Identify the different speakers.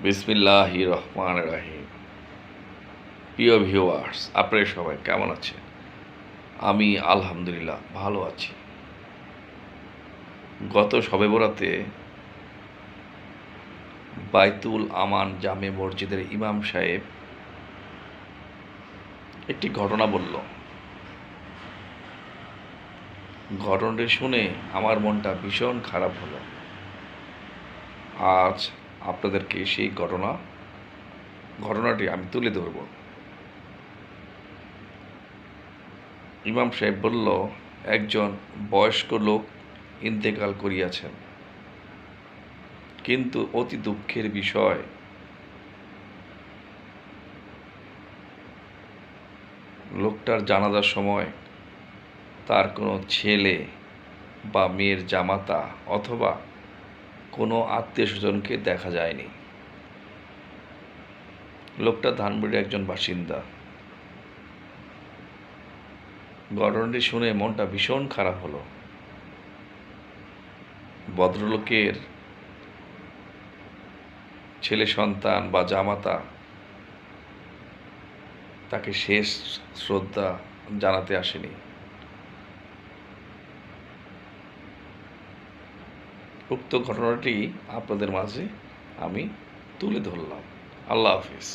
Speaker 1: বিসমিল্লাহির রহমানির রহিম। প্রিয় ভিউয়ার্স, আপনারা সবাই কেমন আছেন? আমি আলহামদুলিল্লাহ ভালো আছি। গত শবে বরাতে বাইতুল আমান জামে মসজিদের ইমাম সাহেব একটি ঘটনা বলল। ঘটনাটি শুনে আমার মনটা ভীষণ খারাপ হলো। আজ আপনাদেরকে সেই ঘটনাটি আমি তুলে ধরব। ইমাম সাহেব বলল, একজন বয়স্ক লোক ইন্তেকাল করিয়াছেন, কিন্তু অতি দুঃখের বিষয়, লোকটার জানাজার সময় তার কোনো ছেলে বা মেয়ের জামাতা অথবা কোনো আত্মীয় স্বজনকে দেখা যায়নি। লোকটা ধানমন্ডির একজন বাসিন্দা। ঘটনাটি শুনে মনটা ভীষণ খারাপ হলো। ভদ্রলোকের ছেলে সন্তান বা জামাতা তাকে শেষ শ্রদ্ধা জানাতে আসেনি। উক্ত ঘটনাটি আপনাদের মাঝে আমি তুলে ধরলাম। আল্লাহ হাফিজ।